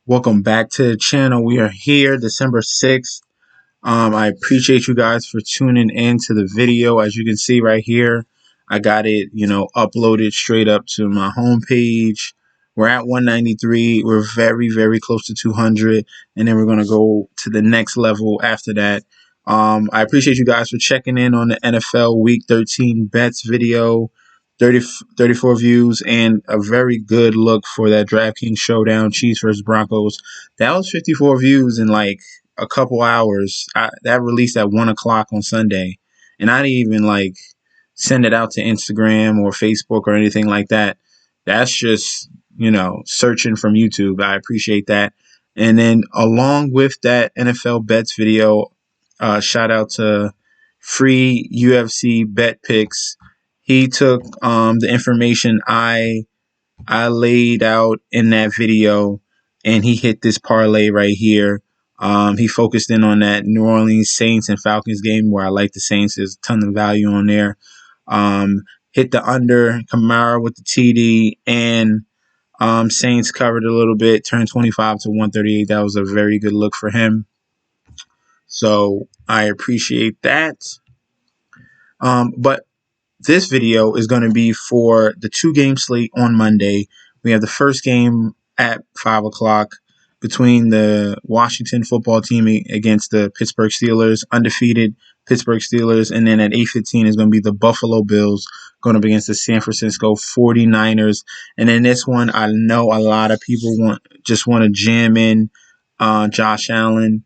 Welcome back to the channel. We are here December 6th. I appreciate you guys for tuning in to the video. As you can see right here, I got it, uploaded straight up to my homepage. We're at 193. We're very, very close to 200. And then we're going to go to the next level after that. I appreciate you guys for checking in on the NFL Week 13 bets video. 34 views and a very good look for that Draftkings Showdown, Chiefs versus Broncos. That was 54 views in like a couple hours. That released at 1 o'clock on Sunday, and I didn't even like send it out to Instagram or Facebook or anything like that. That's just searching from YouTube. I appreciate that. And then along with that NFL bets video, shout out to Free UFC Bet Picks. He took the information I laid out in that video, and he hit this parlay right here. He focused in on that New Orleans Saints and Falcons game where I like the Saints. There's a ton of value on there. Hit the under, Kamara with the TD, and Saints covered a little bit, turned 25 to 138. That was a very good look for him. So I appreciate that. But this video is going to be for the 2-game slate on Monday. We have the first game at 5 o'clock between the Washington football team against the Pittsburgh Steelers, undefeated Pittsburgh Steelers. And then at 8:15 is going to be the Buffalo Bills going up against the San Francisco 49ers. And in this one, I know a lot of people want to jam in Josh Allen.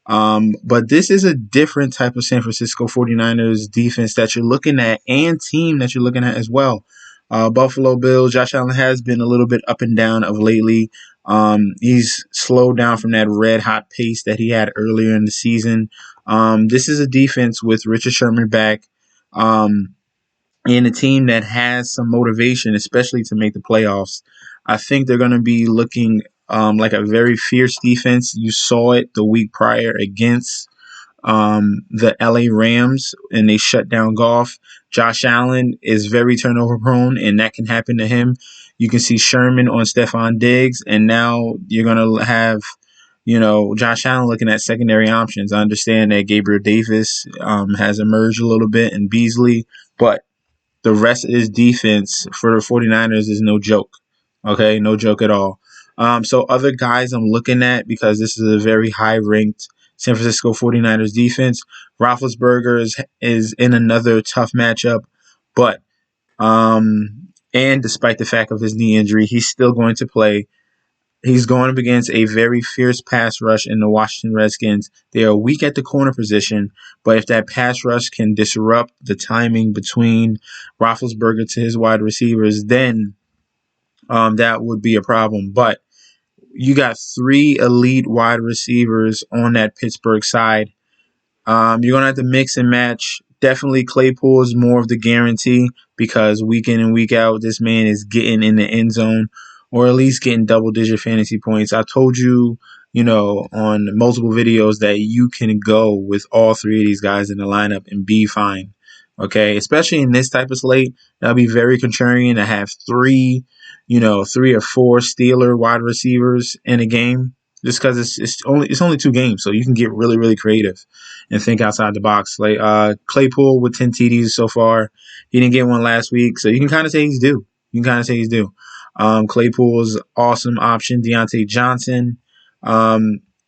But this is a different type of San Francisco 49ers defense that you're looking at and team that you're looking at as well. Buffalo Bills, Josh Allen has been a little bit up and down of lately. He's slowed down from that red hot pace that he had earlier in the season. This is a defense with Richard Sherman back and a team that has some motivation, especially to make the playoffs. I think they're going to be looking like a very fierce defense. You saw it the week prior against the LA Rams, and they shut down Goff. Josh Allen is very turnover prone, and that can happen to him. You can see Sherman on Stefan Diggs, and now you're going to have, Josh Allen looking at secondary options. I understand that Gabriel Davis has emerged a little bit, and Beasley, but the rest of his defense for the 49ers is no joke. Okay, no joke at all. So other guys I'm looking at, because this is a very high-ranked San Francisco 49ers defense. Roethlisberger is in another tough matchup, but and despite the fact of his knee injury, he's still going to play. He's going up against a very fierce pass rush in the Washington Redskins. They are weak at the corner position, but if that pass rush can disrupt the timing between Roethlisberger to his wide receivers, then that would be a problem. But you got 3 elite wide receivers on that Pittsburgh side. You're going to have to mix and match. Definitely Claypool is more of the guarantee because week in and week out, this man is getting in the end zone or at least getting double-digit fantasy points. I told you, on multiple videos that you can go with all 3 of these guys in the lineup and be fine. Okay, especially in this type of slate, that'll be very contrarian to have 3 or 4 Steeler wide receivers in a game, just because it's only 2 games, so you can get really, really creative and think outside the box. Like Claypool with 10 TDs so far, he didn't get one last week, so you can kind of say he's due. Claypool's awesome option. Deontay Johnson,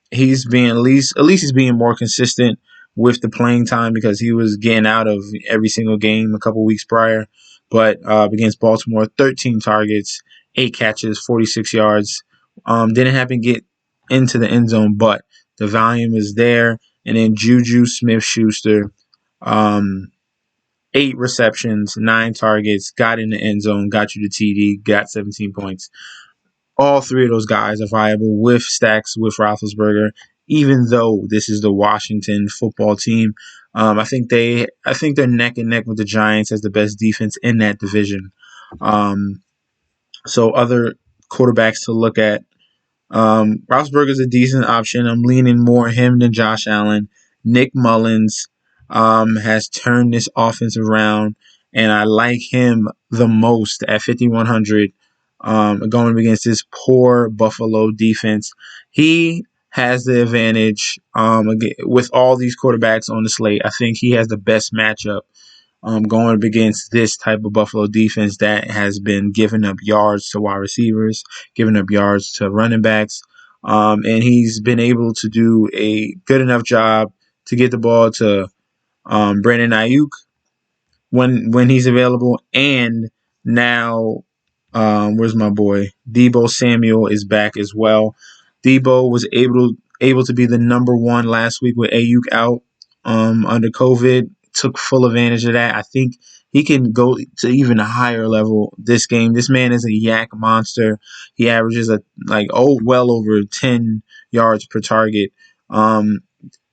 he's being at least he's being more consistent with the playing time because he was getting out of every single game a couple weeks prior. But against Baltimore, 13 targets, 8 catches, 46 yards. Didn't happen to get into the end zone, but the volume is there. And then Juju Smith-Schuster, 8 receptions, 9 targets, got in the end zone, got you the TD, got 17 points. All 3 of those guys are viable with stacks with Roethlisberger, even though this is the Washington football team. I think they're neck and neck with the Giants as the best defense in that division. So other quarterbacks to look at. Roethlisberger's a decent option. I'm leaning more him than Josh Allen. Nick Mullins has turned this offense around, and I like him the most at 5,100. going against this poor Buffalo defense. He has the advantage with all these quarterbacks on the slate. I think he has the best matchup going up against this type of Buffalo defense that has been giving up yards to wide receivers, giving up yards to running backs. And he's been able to do a good enough job to get the ball to Brandon Ayuk when he's available. And now, where's my boy? Deebo Samuel is back as well. Deebo was able to be the number one last week with Ayuk out under COVID. Took full advantage of that. I think he can go to even a higher level this game. This man is a yak monster. He averages well over 10 yards per target.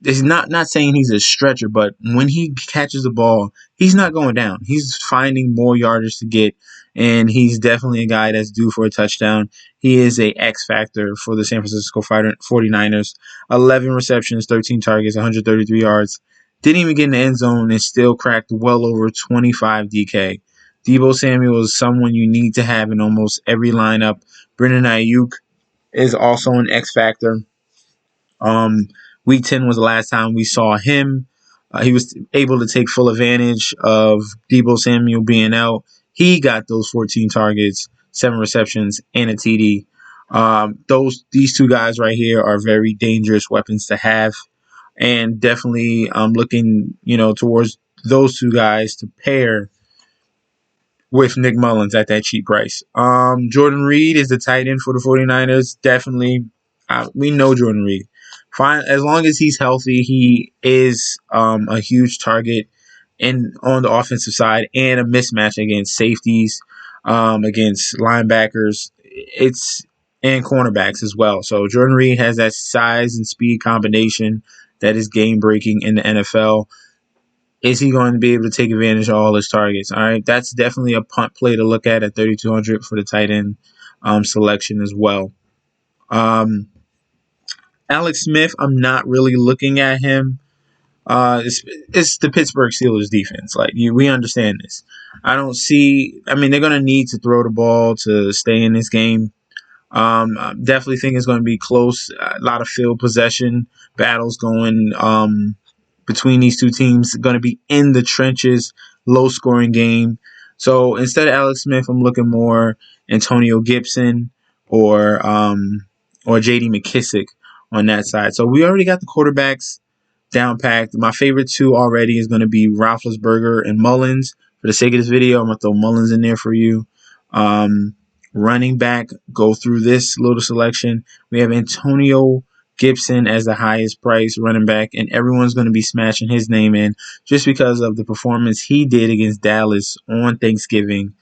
It's not saying he's a stretcher, but when he catches the ball, he's not going down. He's finding more yardage to get, and he's definitely a guy that's due for a touchdown. He is a X factor for the San Francisco 49ers. 11 receptions, 13 targets, 133 yards. Didn't even get in the end zone and still cracked well over 25 DK. Deebo Samuel is someone you need to have in almost every lineup. Brandon Ayuk is also an X factor. Week 10 was the last time we saw him. He was able to take full advantage of Deebo Samuel being out. He got those 14 targets, 7 receptions, and a TD. These two guys right here are very dangerous weapons to have, and definitely looking towards those two guys to pair with Nick Mullins at that cheap price. Jordan Reid is the tight end for the 49ers. Definitely, we know Jordan Reid. Fine, as long as he's healthy, he is a huge target on the offensive side and a mismatch against safeties, against linebackers. And cornerbacks as well. So Jordan Reid has that size and speed combination that is game breaking in the NFL. Is he going to be able to take advantage of all his targets? All right, that's definitely a punt play to look at 3,200 for the tight end selection as well. Alex Smith, I'm not really looking at him. It's the Pittsburgh Steelers defense. We understand this. I don't see. I mean, they're going to need to throw the ball to stay in this game. I definitely think it's going to be close. A lot of field possession battles going between these two teams. Going to be in the trenches, low scoring game. So instead of Alex Smith, I'm looking more Antonio Gibson or J.D. McKissick on that side. So we already got the quarterbacks down packed. My favorite two already is going to be Roethlisberger and Mullins. For the sake of this video, I'm going to throw Mullins in there for you. Running back, go through this little selection. We have Antonio Gibson as the highest price running back, and everyone's going to be smashing his name in just because of the performance he did against Dallas on Thanksgiving.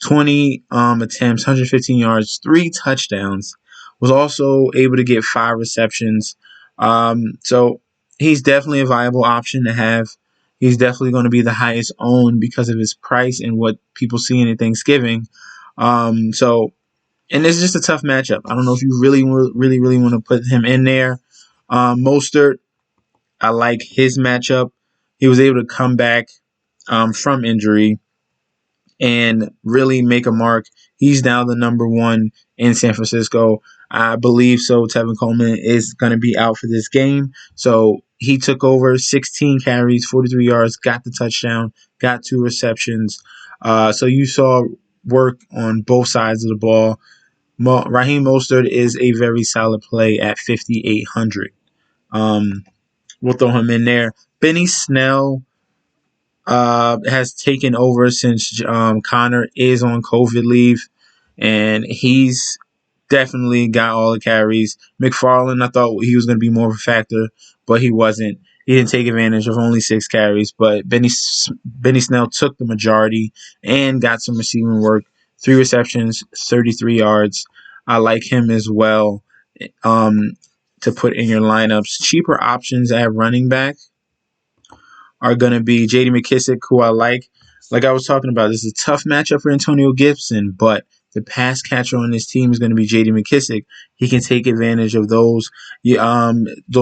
20 attempts, 115 yards, 3 touchdowns. Was also able to get 5 receptions. So he's definitely a viable option to have. He's definitely going to be the highest owned because of his price and what people see in Thanksgiving. And it's just a tough matchup. I don't know if you really want to put him in there. Mostert, I like his matchup. He was able to come back from injury and really make a mark. He's now the number one in San Francisco. I believe so. Tevin Coleman is going to be out for this game. So he took over 16 carries, 43 yards, got the touchdown, got 2 receptions. So you saw work on both sides of the ball. Raheem Mostert is a very solid play at 5,800. We'll throw him in there. Benny Snell has taken over since Connor is on COVID leave, and he's definitely got all the carries. McFarland, I thought he was going to be more of a factor, but he wasn't. He didn't take advantage of only 6 carries, but Benny Snell took the majority and got some receiving work. 3 receptions, 33 yards. I like him as well to put in your lineups. Cheaper options at running back are going to be J.D. McKissick, who I like. Like I was talking about, this is a tough matchup for Antonio Gibson, but the pass catcher on this team is going to be J.D. McKissick. He can take advantage of those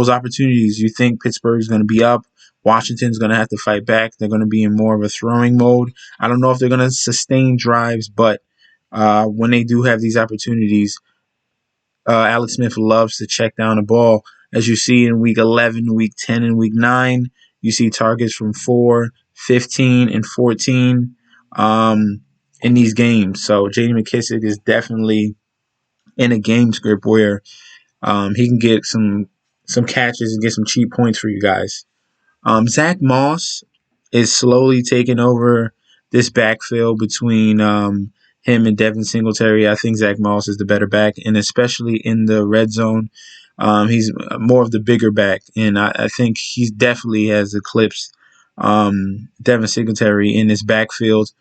opportunities. You think Pittsburgh's going to be up. Washington's going to have to fight back. They're going to be in more of a throwing mode. I don't know if they're going to sustain drives, but When they do have these opportunities, Alex Smith loves to check down the ball. As you see in week 11, week 10, and week 9, you see targets from 4, 15, and 14 in these games. So J.D. McKissic is definitely in a game script where he can get some catches and get some cheap points for you guys. Zach Moss is slowly taking over this backfield between him and Devin Singletary. I think Zach Moss is the better back, and especially in the red zone, he's more of the bigger back, and I think he definitely has eclipsed Devin Singletary in this backfield.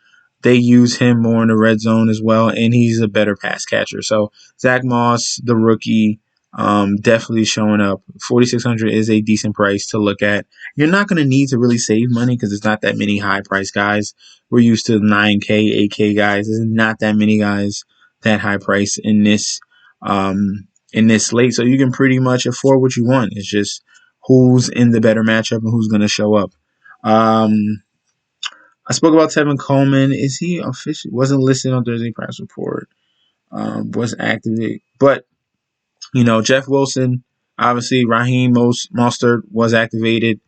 They use him more in the red zone as well, and he's a better pass catcher. So Zach Moss, the rookie, definitely showing up. 4,600 is a decent price to look at. You're not going to need to really save money because there's not that many high price guys. We're used to 9K, 8K guys. There's not that many guys that high price in this slate. So you can pretty much afford what you want. It's just who's in the better matchup and who's going to show up. I spoke about Tevin Coleman. Is he official? Wasn't listed on Thursday press report. Was activated, but Jeff Wilson, obviously Raheem Mostert was activated.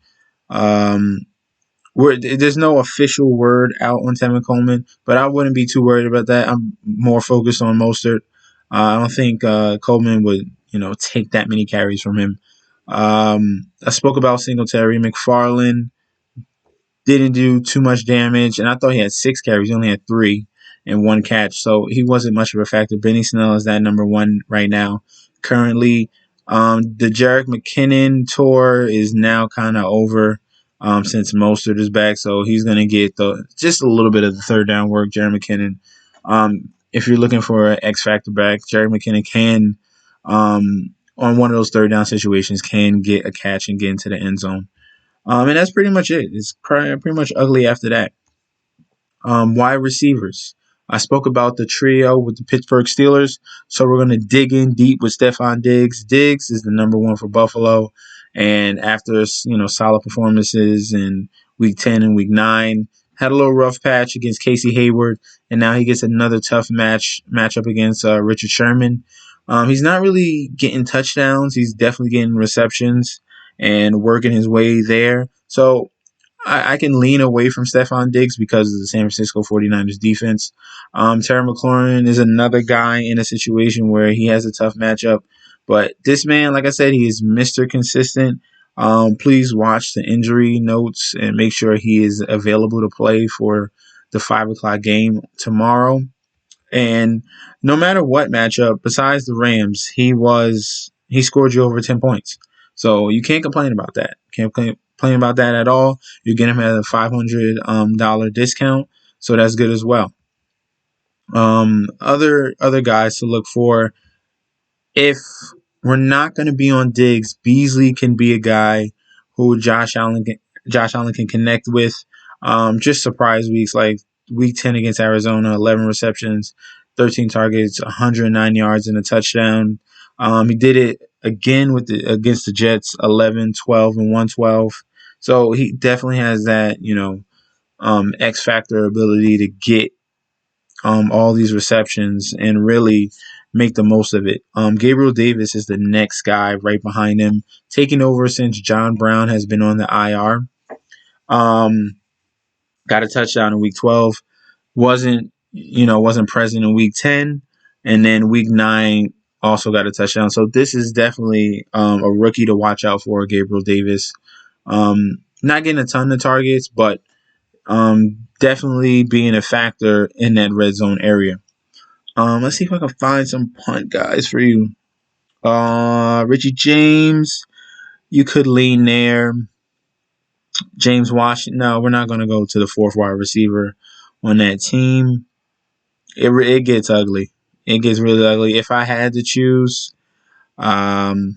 There's no official word out on Tevin Coleman, but I wouldn't be too worried about that. I'm more focused on Mostert. I don't think Coleman would take that many carries from him. I spoke about Singletary. McFarland didn't do too much damage, and I thought he had 6 carries. He only had 3 and 1 catch, so he wasn't much of a factor. Benny Snell is that number 1 right now. Currently, the Jerick McKinnon tour is now kind of over since Mostert is back, so he's going to get just a little bit of the third down work. Jerick McKinnon, if you're looking for an X factor back, Jerick McKinnon can, on one of those third down situations, can get a catch and get into the end zone. And that's pretty much it. It's pretty much ugly after that. Wide receivers. I spoke about the trio with the Pittsburgh Steelers, so we're going to dig in deep with Stefan Diggs. Diggs is the number 1 for Buffalo, and after solid performances in Week 10 and Week 9, had a little rough patch against Casey Hayward, and now he gets another tough matchup against Richard Sherman. He's not really getting touchdowns. He's definitely getting receptions and working his way there. So I can lean away from Stefan Diggs because of the San Francisco 49ers defense. Terry McLaurin is another guy in a situation where he has a tough matchup. But this man, like I said, he is Mr. Consistent. Please watch the injury notes and make sure he is available to play for the 5 o'clock game tomorrow. And no matter what matchup, besides the Rams, he scored you over 10 points. So you can't complain about that. Can't complain about that at all. You're getting him at a $500 discount, so that's good as well. Other guys to look for. If we're not going to be on Diggs, Beasley can be a guy who Josh Allen can connect with. Just surprise weeks like Week 10 against Arizona, 11 receptions, 13 targets, 109 yards and a touchdown. He did it again against the Jets, 11, 12, and 112. So he definitely has that, X factor ability to get all these receptions and really make the most of it. Gabriel Davis is the next guy right behind him, taking over since John Brown has been on the IR. Got a touchdown in Week 12. Wasn't present in Week 10, and then Week 9 also got a touchdown. So this is definitely a rookie to watch out for, Gabriel Davis. Not getting a ton of targets, but definitely being a factor in that red zone area. Let's see if I can find some punt guys for you. Richie James, you could lean there. James Washington. No, we're not going to go to the 4th wide receiver on that team. It gets ugly. It gets really ugly. If I had to choose, it'd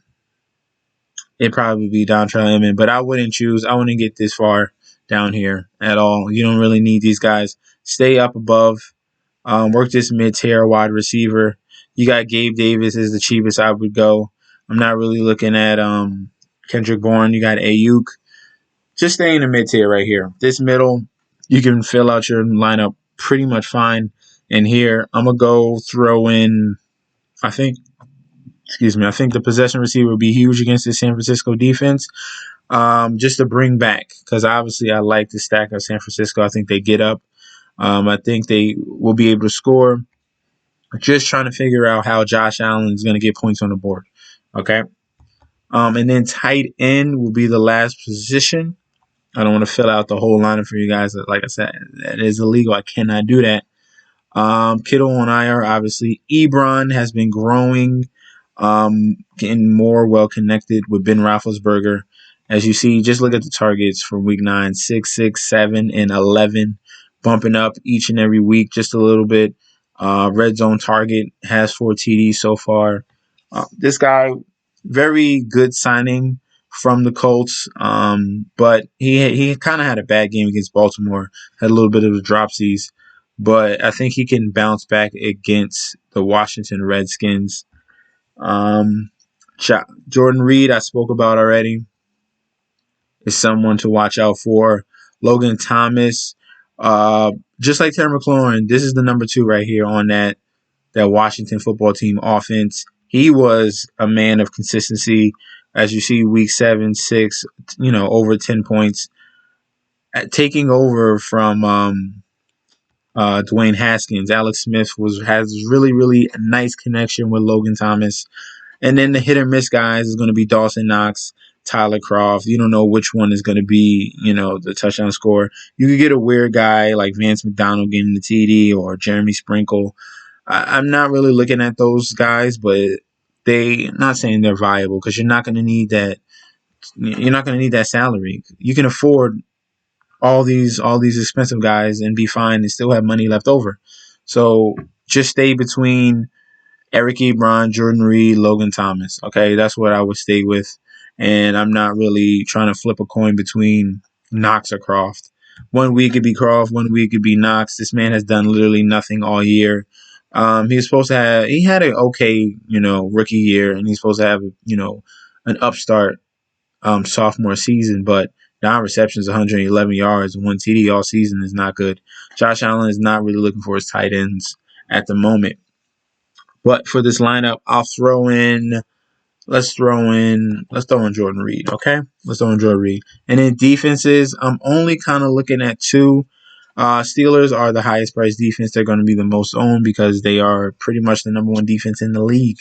probably be Dontrell Inman, but I wouldn't choose. I wouldn't get this far down here at all. You don't really need these guys. Stay up above. Work this mid-tier wide receiver. You got Gabe Davis is the cheapest I would go. I'm not really looking at Kendrick Bourne. You got Ayuk. Just stay in the mid-tier right here. This middle, you can fill out your lineup pretty much fine. And here, I'm going to go throw in, I think, I think the possession receiver will be huge against the San Francisco defense. Just to bring back, because obviously I like the stack of San Francisco. I think they get up. I think they will be able to score. Just trying to figure out how Josh Allen is going to get points on the board. Okay. And then tight end will be the last position. I don't want to fill out the whole lineup for you guys. Like I said, that is illegal. I cannot do that. Kittle on IR, obviously. Ebron has been growing, getting more well connected with Ben Roethlisberger. As you see, just look at the targets from week 9, 6, 6, 7, and 11, bumping up each and every week just a little bit. Red zone target has 4 TDs so far. This guy, very good signing from the Colts, but he kind of had a bad game against Baltimore, had a little bit of the dropsies, but I think he can bounce back against the Washington Redskins. Jordan Reid, I spoke about already, is someone to watch out for. Logan Thomas, just like Terry McLaurin, this is the number 2 right here on that Washington football team offense. He was a man of consistency. As you see, week 7, 6, over 10 points. Taking over from Dwayne Haskins. Alex Smith has really, really a nice connection with Logan Thomas. And then the hit or miss guys is going to be Dawson Knox, Tyler Kroft. You don't know which one is going to be, the touchdown scorer. You could get a weird guy like Vance McDonald getting the TD or Jeremy Sprinkle. I'm not really looking at those guys, but not saying they're viable because you're not going to need that. You're not going to need that salary. You can afford all these expensive guys and be fine and still have money left over. So just stay between Eric Ebron, Jordan Reed, Logan Thomas. Okay, that's what I would stay with. And I'm not really trying to flip a coin between Knox or Kroft. 1 week it'd be Kroft, 1 week it'd be Knox. This man has done literally nothing all year. He had an okay, rookie year, and he's supposed to have, an upstart sophomore season, but 9 receptions, 111 yards, and 1 TD all season is not good. Josh Allen is not really looking for his tight ends at the moment. But for this lineup, let's throw in Jordan Reed, okay? Let's throw in Jordan Reed. And then defenses, I'm only kind of looking at 2. Steelers are the highest priced defense. They're going to be the most owned because they are pretty much the number 1 defense in the league.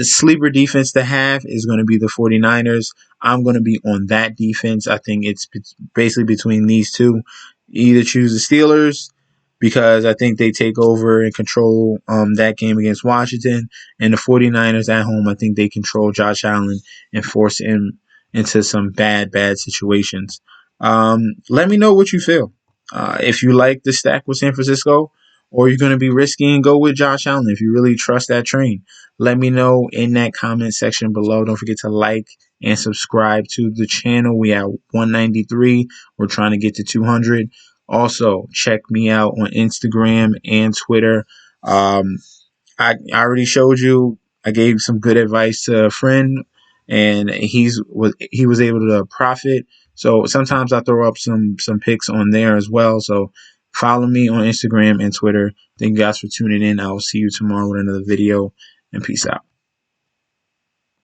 Sleeper defense to have is going to be the 49ers. I'm going to be on that defense. I think it's basically between these two. Either choose the Steelers because I think they take over and control that game against Washington, and the 49ers at home, I think they control Josh Allen and force him into some bad situations. Let me know what you feel. If you like the stack with San Francisco, or you're going to be risky and go with Josh Allen if you really trust that train. Let me know in that comment section below. Don't forget to like and subscribe to the channel. We have 193. We're trying to get to 200. Also, check me out on Instagram and Twitter. I already showed you. I gave some good advice to a friend, and he was able to profit. So sometimes I throw up some picks on there as well. So follow me on Instagram and Twitter. Thank you guys for tuning in. I will see you tomorrow with another video, and peace out.